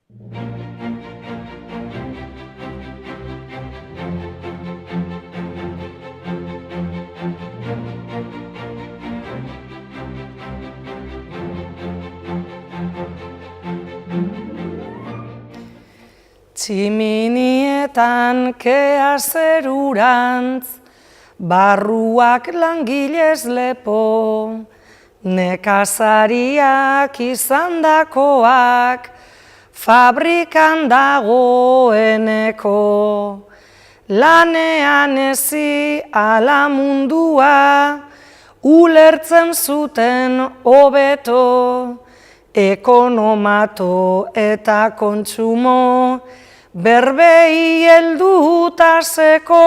Tximinietan kea zerurantz, barruak langilez lepo, nekazariak izandakoak, fabrikan dagoeneko. Lanean ezi ala mundua, ulertzen zuten hobeto, ekonomato eta kontsumo, berbei heldutaseko,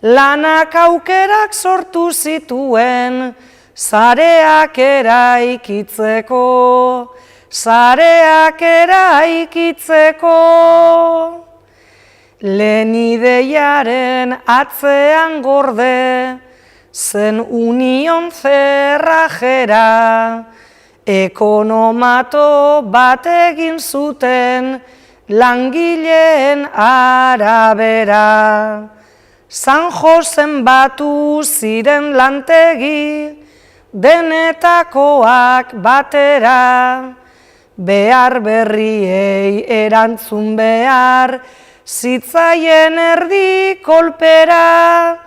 lanak aukerak sortu zituen, sareak eraikitzeko, sareak eraikitzeko. Lehen ideiaren atzean gorde, zen union zerrajera, ekonomato bat egin zuten, langileen arabera. San Josen batu ziren lantegi, denetakoak batera, behar berriei erantzun behar, zitzaien erdi kolpera,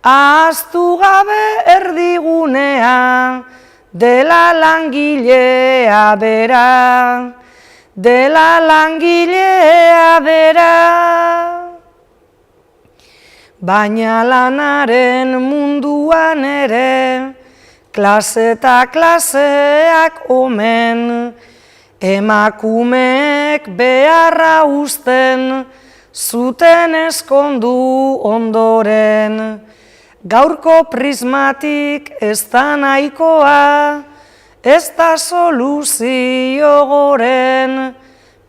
ahaztu gabe erdigunea, dela langilea bera, dela langilea bera. Baina lanaren munduan ere, klase eta klaseak omen, emakumeek beharra uzten, zuten eskondu ondoren. Gaurko prismatik ez da nahikoa, ez da soluzio goren,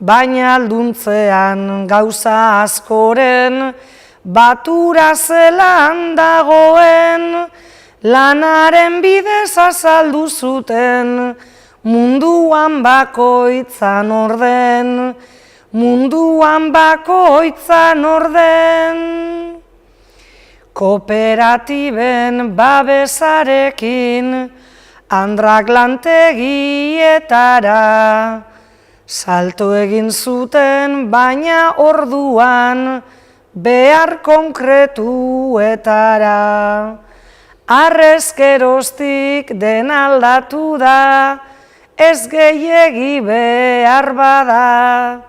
baina alduntzean gauza askoren, batura zelan dagoen, lanaren bidez azaldu zuten, munduan bakoitzan orden, munduan bakoitzan orden. Kooperatiben babesarekin, andrak lantegietara, salto egin zuten baina orduan, behar konkretuetara. Arrezkeroztik den aldatu da, ez gehiegi behar bada,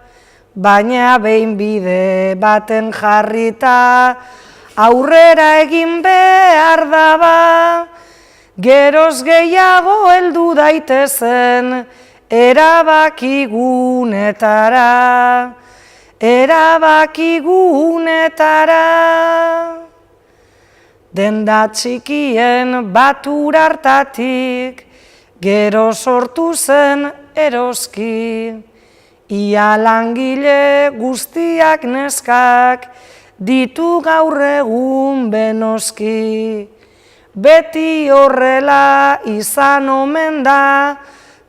baina behin bide baten jarrita, aurrera egin behar daba, geroz gehiago heldu daitezen, erabakigunetara, erabakigunetara. Denda txikien batur hartatik, gero sortu zen eroski, ia langile guztiak neskak, ditu gaur egun benoski. Beti horrela izan omen da,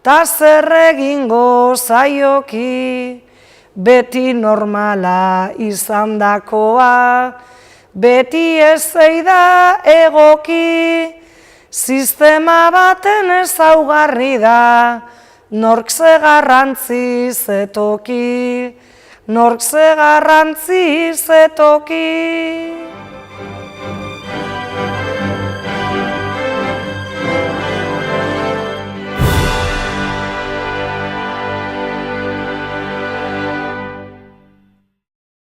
ta zer egingo zaioki. Beti normala izan dakoa, beti ez zeida egoki. Sistema baten ezaugarri da, nork ze garrantzi zetoki, nork ze garrantzi zetoki.